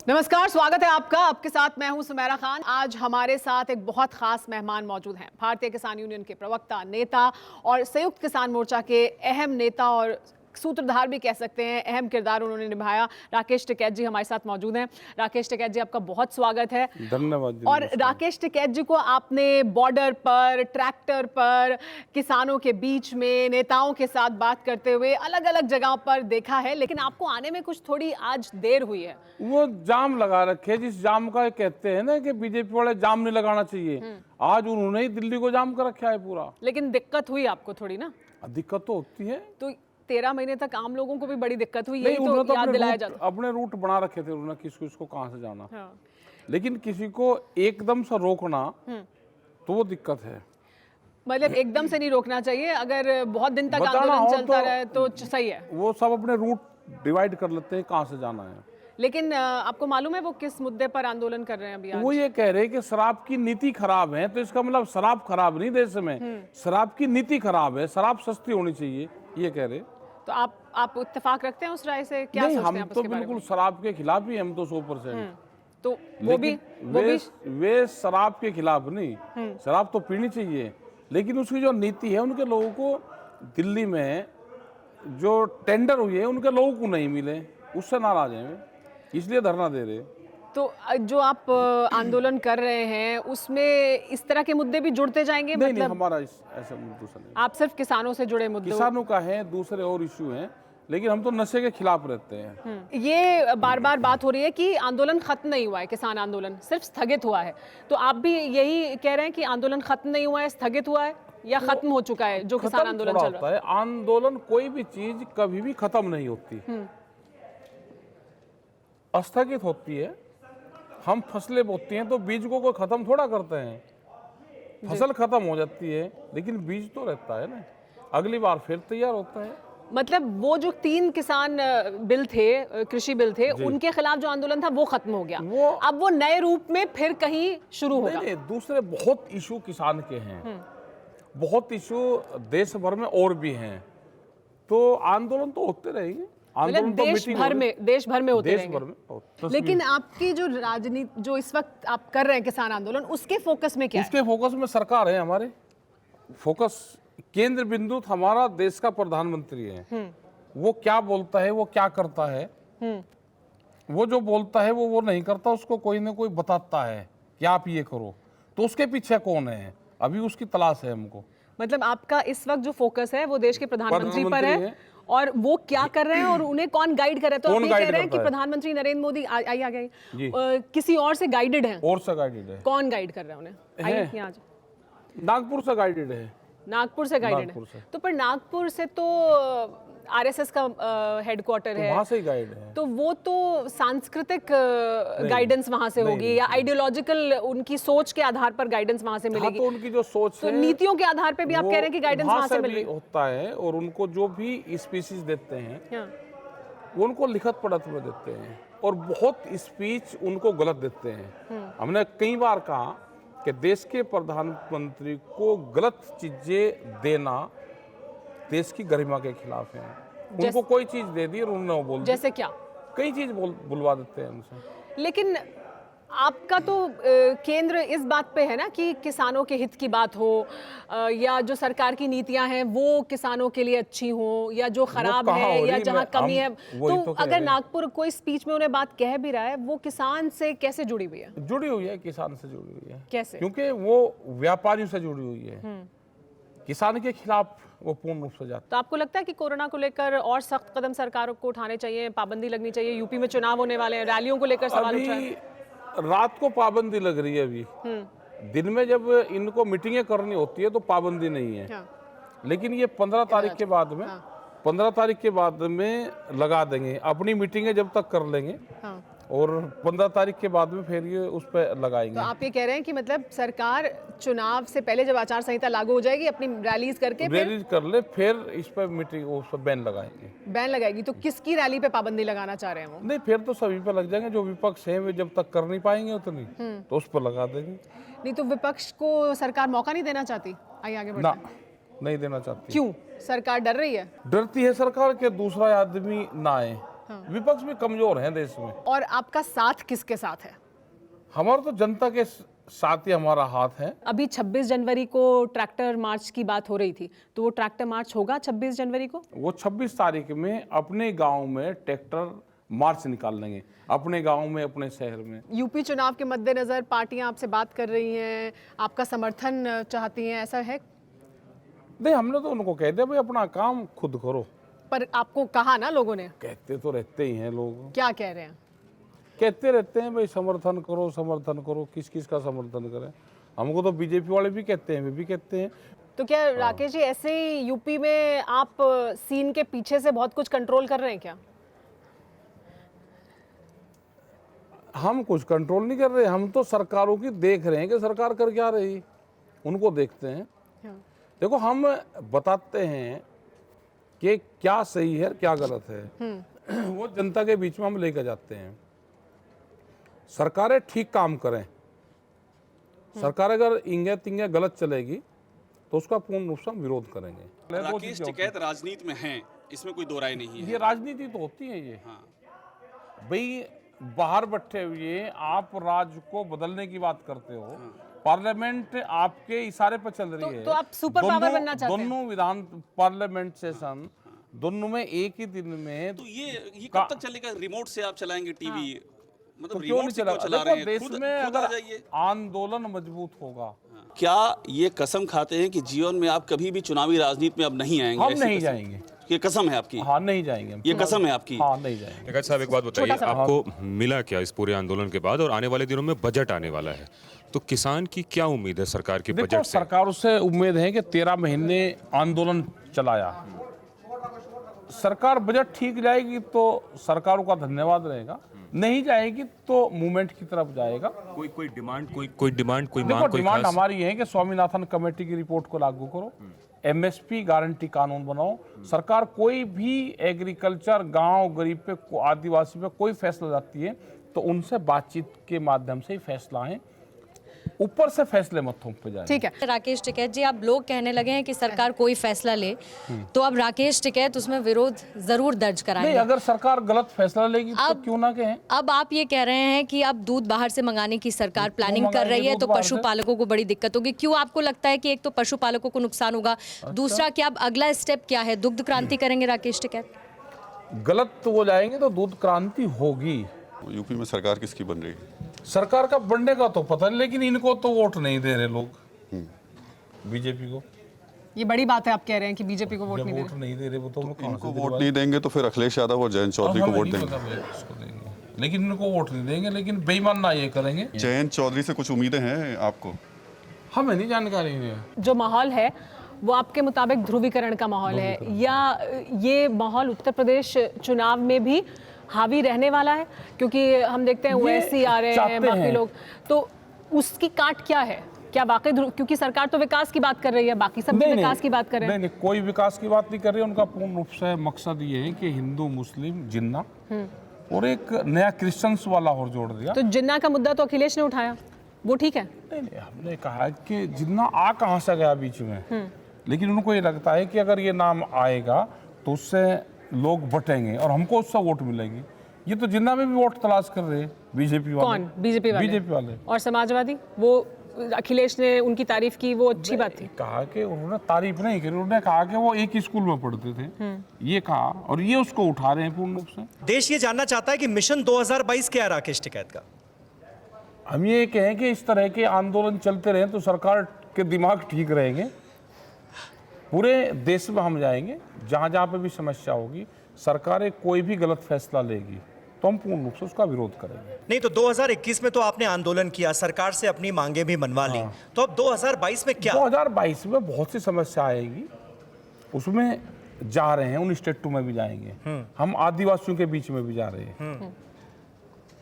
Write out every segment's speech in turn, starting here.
नमस्कार, स्वागत है आपका। आपके साथ मैं हूं सुमेरा खान। आज हमारे साथ एक बहुत खास मेहमान मौजूद हैं। भारतीय किसान यूनियन के प्रवक्ता, नेता और संयुक्त किसान मोर्चा के अहम नेता और सूत्रधार भी कह सकते हैं, अहम किरदार उन्होंने निभाया। राकेश टिकैत जी हमारे साथ मौजूद हैं। राकेश टिकैत जी, आपका बहुत स्वागत है। धन्यवाद। और राकेश टिकैत जी को आपने बॉर्डर पर, ट्रैक्टर पर, किसानों के बीच में, नेताओं के साथ बात करते हुए अलग अलग जगहों पर देखा है, लेकिन आपको आने में कुछ थोड़ी आज देर हुई है। वो जाम लगा रखे, जिस जाम का कहते हैं ना कि बीजेपी वाले जाम नहीं लगाना चाहिए, आज उन्होंने ही दिल्ली को जाम कर रखा है पूरा। लेकिन दिक्कत हुई आपको थोड़ी ना? दिक्कत तो होती है। तो 13 महीने तक आम लोगों को भी बड़ी दिक्कत हुई, नहीं, यही उन्होंने तो याद दिलाया रूट, जाता। अपने रूट बना रखे थे उन्होंने, किसको कहाँ से जाना। हाँ। लेकिन किसी को एकदम से रोकना तो वो दिक्कत है। मतलब एकदम से नहीं रोकना चाहिए, अगर बहुत दिन तक बताना आंदोलन हो चलता तो रहे तो सही है। वो सब अपने रूट डिवाइड कर लेते हैं कहाँ से जाना है। लेकिन आपको मालूम है वो किस मुद्दे पर आंदोलन कर रहे हैं अभी आज? वो ये कह रहे हैं कि शराब की नीति खराब है, तो इसका मतलब शराब खराब नहीं देश में, शराब की नीति खराब है, शराब सस्ती होनी चाहिए, ये कह रहे। तो आप इत्तेफाक रखते हैं उस राय से? क्या नहीं, सोचते हैं हम आप तो उसके बारे में? बिल्कुल शराब के खिलाफ ही, हम तो 100%। तो वो भी वे शराब के खिलाफ नहीं, शराब तो पीनी चाहिए, लेकिन उसकी जो नीति है, उनके लोगों को दिल्ली में जो टेंडर हुए उनके लोगों को नहीं मिले, उससे नाराज हैं, इसलिए धरना दे रहे। तो जो आप आंदोलन कर रहे हैं उसमें इस तरह के मुद्दे भी जुड़ते जाएंगे? नहीं, मतलब नहीं, हमारा ऐसा दूसरा नहीं। आप सिर्फ किसानों से जुड़े मुद्दे? किसानों का है, दूसरे और इश्यू हैं, लेकिन हम तो नशे के खिलाफ रहते हैं। ये बार बार बात हो रही है कि आंदोलन खत्म नहीं हुआ है, किसान आंदोलन सिर्फ स्थगित हुआ है। तो आप भी यही कह रहे हैं कि आंदोलन खत्म नहीं हुआ है, स्थगित हुआ है, या खत्म हो चुका है जो किसान आंदोलन चल रहा है? आंदोलन, कोई भी चीज कभी भी खत्म नहीं होती, स्थगित होती है। हम फसलें बोते हैं तो बीज को कोई खत्म थोड़ा करते हैं, फसल खत्म हो जाती है लेकिन बीज तो रहता है ना, अगली बार फिर तैयार होता है। मतलब वो जो 3 किसान बिल थे, कृषि बिल थे, उनके खिलाफ जो आंदोलन था वो खत्म हो गया, अब वो नए रूप में फिर कहीं शुरू होगा? नहीं, दूसरे बहुत इशू किसान के हैं, बहुत इशू देश भर में और भी हैं, तो आंदोलन तो होते रहेंगे। मतलब देश भर में होते रहेंगे। लेकिन आपकी जो राजनीति जो इस वक्त आप कर रहे हैं किसान आंदोलन, उसके फोकस में क्या है? उसके फोकस में सरकार है, हमारे फोकस केंद्र बिंदु हमारा देश का प्रधानमंत्री है। वो क्या बोलता है, वो क्या करता है, वो जो बोलता है वो नहीं करता, उसको कोई ना कोई बताता है कि आप ये करो, तो उसके पीछे कौन है, अभी उसकी तलाश है हमको। मतलब आपका इस वक्त जो फोकस है वो देश के प्रधानमंत्री पर है, और वो क्या कर रहे हैं और उन्हें कौन गाइड कर रहा है? तो आप ये कह रहे हैं कि प्रधानमंत्री नरेंद्र मोदी आ गए किसी और से गाइडेड हैं? और से गाइडेड है। कौन गाइड कर रहा है उन्हें? आइए यहाँ नागपुर से गाइडेड है। नागपुर से गाइडेड है? तो पर नागपुर से तो आरएसएस का हेडक्वार्टर है, वहां से ही गाइड है, तो वो तो सांस्कृतिक गाइडेंस वहां से होगी, या आइडियोलॉजिकल उनकी सोच के आधार पर गाइडेंस वहां से मिलेगी? तो उनकी जो सोच है, नीतियों के आधार पे भी आप कह रहे हैं कि गाइडेंस वहां से मिलेगी? होता है, और उनको जो भी स्पीसीज देते हैं वो उनको लिखित पढ़त में देते हैं, और बहुत स्पीच उनको गलत देते हैं। हमने कई बार कहा कि देश के प्रधानमंत्री को गलत चीजें देना देश की गरिमा के खिलाफ है। उनको कोई चीज दे दी और उन्होंने बोल दी। जैसे क्या? कई चीज बुलवा देते हैं उनसे। लेकिन आपका तो केंद्र इस बात पे है ना कि किसानों के हित की बात हो, या जो सरकार की नीतियां हैं वो किसानों के लिए अच्छी हो, या जो खराब है या जहां कमी है। तो अगर नागपुर कोई स्पीच में उन्हें बात कह भी रहा है, वो किसान से कैसे जुड़ी हुई है? जुड़ी हुई है, किसान से जुड़ी हुई है। कैसे? क्योंकि वो व्यापारियों से जुड़ी हुई है, किसान के खिलाफ वो पूर्ण रूप से जाता है। तो आपको लगता है कि कोरोना को लेकर और सख्त कदम सरकार को उठाने चाहिए, पाबंदी लगनी चाहिए? यूपी में चुनाव होने वाले हैं, रैलियों को लेकर सवाल उठ रहा है। रात को पाबंदी लग रही है अभी, दिन में जब इनको मीटिंगें करनी होती है तो पाबंदी नहीं है। लेकिन ये 15 तारीख के बाद में 15 तारीख के बाद में लगा देंगे, अपनी मीटिंगें जब तक कर लेंगे, और 15 तारीख के बाद में फिर ये उस पर लगाएंगे। तो आप ये कह रहे हैं कि मतलब सरकार चुनाव से पहले जब आचार संहिता लागू हो जाएगी, अपनी रैलीज करके रैलीज कर ले, फिर इस पर मीटिंग उस पर बैन लगाएंगे। बैन लगाएगी? तो किसकी रैली पे पाबंदी लगाना चाह रहे हैं वो? नहीं, फिर तो सभी पे लग जाएंगे, जो विपक्ष है वे जब तक कर नहीं पाएंगे उतनी, तो उस पर लगा देंगे। नहीं तो विपक्ष को सरकार मौका नहीं देना चाहती? आइए आगे बढ़ते हैं। नहीं देना चाहती। क्यों? सरकार डर रही है? डरती है सरकार के दूसरा आदमी ना आए, विपक्ष भी कमजोर है देश में। और आपका साथ किसके साथ है? हमारा तो जनता के साथ ही हमारा हाथ है। अभी 26 जनवरी को ट्रैक्टर मार्च की बात हो रही थी, तो वो ट्रैक्टर मार्च होगा 26 जनवरी को? वो 26 तारीख में अपने गांव में ट्रैक्टर मार्च निकाल लेंगे, अपने गांव में, अपने शहर में। यूपी चुनाव के मद्देनजर पार्टियां आपसे बात कर रही हैं, आपका समर्थन चाहती हैं, ऐसा है? नहीं, हमने तो उनको कह दिया भाई अपना काम खुद करो। पर आपको कहा ना लोगों ने? कहते तो रहते ही हैं लोग। क्या कह रहे हैं? कहते रहते हैं भाई समर्थन करो, समर्थन करो। किस किस का समर्थन करें? हमको तो बीजेपी वाले भी कहते हैं, वे भी कहते हैं। तो क्या राकेश जी ऐसे ही यूपी में आप सीन के पीछे से बहुत कुछ कंट्रोल कर रहे हैं क्या? हम कुछ कंट्रोल नहीं कर रहे, हम तो सरकारों की देख रहे हैं कि सरकार कर क्या रही, उनको देखते हैं। देखो, हम बताते हैं कि क्या सही है क्या गलत है, वो जनता के बीच में हम लेकर जाते हैं। सरकारें ठीक काम करें, सरकार अगर इंगे तिंगे गलत चलेगी तो उसका पूर्ण रूप से हम विरोध करेंगे। राकेश टिकैत राजनीति में हैं, इसमें कोई दो राय नहीं है। ये राजनीति तो होती है। ये भाई बाहर बैठे हुए आप राज्य को बदलने की बात करते हो, पार्लियामेंट आपके इशारे पर चल रही है। तो आप सुपर पावर बनना चाहते हैं? दोनों विधान पार्लियामेंट सेशन दोनों में एक ही दिन में। तो ये कब तक चलेगा? रिमोट से आप चलाएंगे टीवी? मतलब तो क्यों नहीं चला? चला रहे हैं? देश खुद में आ अगर जाइए। आंदोलन मजबूत होगा। क्या ये कसम खाते हैं कि जीवन में आप कभी भी चुनावी राजनीति में अब नहीं आएंगे? हम ऐसी नहीं कसम? जाएंगे। ये कसम है आपकी? हाँ, नहीं जाएंगे हम। ये कसम है आपकी? हाँ, नहीं जाएंगे। टिकैत साहब, एक बात बताइए, आपको मिला क्या इस पूरे आंदोलन के बाद? और आने वाले दिनों में बजट आने वाला है, तो किसान की क्या उम्मीद है सरकार के देखो, बजट से? सरकार से उम्मीद है कि 13 महीने आंदोलन चलाया, सरकार बजट ठीक जाएगी तो सरकारों का धन्यवाद रहेगा, नहीं जाएगी तो मूवमेंट की तरफ जाएगा। कोई डिमांड, कोई डिमांड, कोई देखो, मांग, कोई डिमांड खास? हमारी है कि स्वामीनाथन कमेटी की रिपोर्ट को लागू करो, एमएसपी गारंटी कानून बनाओ। सरकार कोई भी एग्रीकल्चर, गांव गरीब पे, आदिवासी पे कोई फैसला लाती है तो उनसे बातचीत के माध्यम से ही फैसला है, ऊपर से फैसले मत थोप पे जाए। ठीक है राकेश टिकैत जी, अब लोग कहने लगे हैं कि सरकार कोई फैसला ले तो अब राकेश टिकैत उसमें विरोध जरूर दर्ज नहीं, कराएंगे। अगर सरकार गलत फैसला लेगी तो अब- क्यों ना कहें। अब आप ये कह रहे हैं कि अब दूध बाहर से मंगाने की सरकार प्लानिंग कर मंगाएंगे रही है, दूध तो बाहर से? पशुपालकों को बड़ी दिक्कत होगी। क्यों आपको लगता है कि एक तो पशुपालकों को नुकसान होगा, दूसरा क्या अब अगला स्टेप क्या है? दुग्ध क्रांति करेंगे राकेश टिकैत? गलत वो जाएंगे तो दूध क्रांति होगी। यूपी में सरकार किसकी बन रही है? सरकार का बनने का तो पता नहीं, लेकिन इनको तो वोट नहीं दे रहे लोग, बीजेपी को। ये बड़ी बात है, आप कह रहे हैं कि बीजेपी को वोट जब नहीं दे वोट नहीं दे रहे वो तो उनको कहाँ इनको से वोट नहीं देंगे तो फिर अखिलेश यादव और जयंत चौधरी को वोट देंगे। लेकिन इनको वोट नहीं देंगे, लेकिन बेईमान ना ये करेंगे। जयंत चौधरी से कुछ उम्मीदें हैं आपको? हमें नहीं जानकारी है। जो माहौल है वो आपके मुताबिक ध्रुवीकरण का माहौल है, या ये माहौल उत्तर प्रदेश चुनाव में भी हावी रहने वाला है? क्योंकि हम देखते हैं ओवैसी आ रहे हैं, बाकी लोग, तो उसकी काट क्या है? क्या वाकई क्योंकि सरकार तो विकास की बात कर रही है, बाकी सब भी विकास की बात कर रहे हैं। नहीं, कोई विकास की बात नहीं कर रही। उनका पूर्ण रूप से मकसद ये है कि हिंदू मुस्लिम जिन्ना और एक नया क्रिश्चियंस वाला और जोड़ दिया। तो जिन्ना का मुद्दा तो अखिलेश ने उठाया, वो ठीक है? नहीं, हमने कहा कि जिन्ना आ कहाँ से गया बीच में, लेकिन उनको ये लगता है कि अगर ये नाम आएगा तो उससे लोग बटेंगे और हमको उससे वोट मिलेगी। ये तो जिन्ना में भी वोट तलाश कर रहे हैं बीजेपी वाले। कौन? बीजेपी वाले? बीजेपी वाले। और समाजवादी? वो अखिलेश ने उनकी तारीफ की, वो अच्छी बात थी। कहा कि उन्होंने तारीफ नहीं करी, उन्होंने कहा कि वो एक ही स्कूल में पढ़ते थे, ये कहा, और ये उसको उठा रहे हैं पूर्ण रूप से। देश ये जानना चाहता है कि मिशन 2022 क्या है राकेश टिकैत का? हम ये कहें कि इस तरह के आंदोलन चलते रहे तो सरकार के दिमाग ठीक रहेंगे। पूरे देश में हम जाएंगे, जहाँ जहाँ पे भी समस्या होगी, सरकारें कोई भी गलत फैसला लेगी तो हम पूर्ण रूप से उसका विरोध करेंगे। नहीं तो 2021 में तो आपने आंदोलन किया, सरकार से अपनी मांगे भी मनवा ली, तो अब 2022 में क्या? 2022 में बहुत सी समस्या आएगी, उसमें जा रहे हैं, उन स्टेटों में भी जाएंगे, हम आदिवासियों के बीच में भी जा रहे हैं,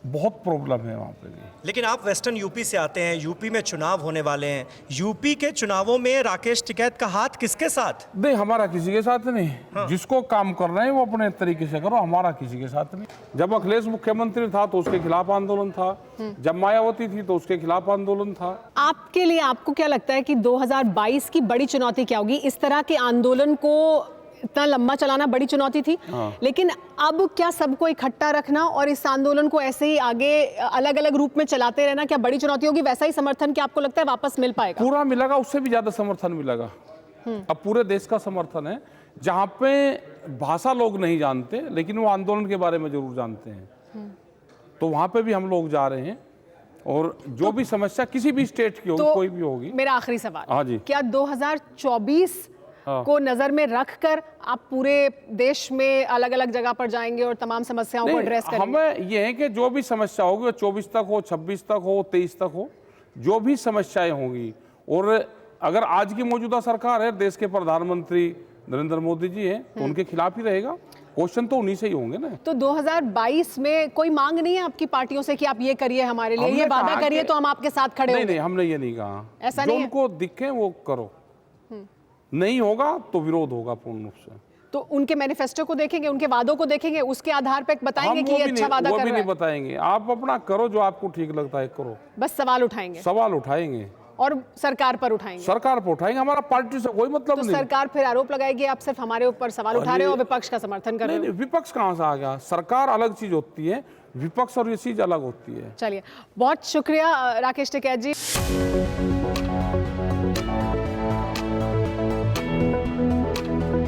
बहुत प्रॉब्लम है वहाँ पे भी। लेकिन आप वेस्टर्न यूपी से आते हैं, यूपी में चुनाव होने वाले हैं, यूपी के चुनावों में राकेश टिकैत का हाथ किसके साथ? नहीं, हमारा किसी के साथ नहीं। जिसको काम कर रहे हैं वो अपने तरीके से करो, हमारा किसी के साथ नहीं। जब अखिलेश मुख्यमंत्री था तो उसके खिलाफ आंदोलन था, जब मायावती थी तो उसके खिलाफ आंदोलन था। आपके लिए, आपको क्या लगता है कि 2022 की बड़ी चुनौती क्या होगी? इस तरह के आंदोलन को इतना लंबा चलाना बड़ी चुनौती थी, लेकिन अब क्या सबको इकट्ठा रखना और इस आंदोलन को ऐसे ही आगे अलग अलग रूप में चलाते रहना क्या बड़ी चुनौती होगी? वैसा ही समर्थन क्या आपको लगता है वापस मिल पाएगा? पूरा मिलेगा, उससे भी ज्यादा समर्थन मिलेगा। अब पूरे देश का समर्थन है। जहां पे भाषा लोग नहीं जानते लेकिन वो आंदोलन के बारे में जरूर जानते हैं, तो वहां पे भी हम लोग जा रहे हैं। और जो भी समस्या किसी भी स्टेट की होगी, कोई भी होगी। मेरा आखिरी सवाल, हाँ जी, क्या 2024 को नजर में रखकर आप पूरे देश में अलग अलग जगह पर जाएंगे और तमाम समस्याओं को एड्रेस करेंगे? हमें यह है कि जो भी समस्या होगी वो 24 तक हो, 26 तक हो, 23 तक हो, जो भी समस्याएं होंगी, और अगर आज की मौजूदा सरकार है, देश के प्रधानमंत्री नरेंद्र मोदी जी हैं, तो उनके खिलाफ ही रहेगा। क्वेश्चन तो उन्हीं से ही होंगे ना। तो 2022 में कोई मांग नहीं है आपकी पार्टियों से कि आप ये करिए हमारे लिए, ये वादा करिए तो हम आपके साथ खड़े होंगे? नहीं, हमने ये नहीं कहा। ऐसा जो नहीं है? उनको दिखे वो करो, नहीं होगा तो विरोध होगा पूर्ण रूप से। तो उनके मैनिफेस्टो को देखेंगे, उनके वादों को देखेंगे, उसके आधार पर बताएंगे कि ये अच्छा वादा कर रहा है? वो भी नहीं बताएंगे। आप अपना करो, जो आपको ठीक लगता है करो। बस सवाल उठाएंगे? सवाल उठाएंगे और सरकार पर उठाएंगे? सरकार पर उठाएंगे, हमारा पार्टी से कोई मतलब नहीं। सरकार फिर आरोप लगाएगी आप सिर्फ हमारे ऊपर सवाल उठा रहे हो और विपक्ष का समर्थन कर रहे हो? नहीं, विपक्ष कहाँ से आ गया? सरकार अलग चीज होती है, विपक्ष और ये चीज अलग होती है। चलिए, बहुत शुक्रिया राकेश टिकैत जी।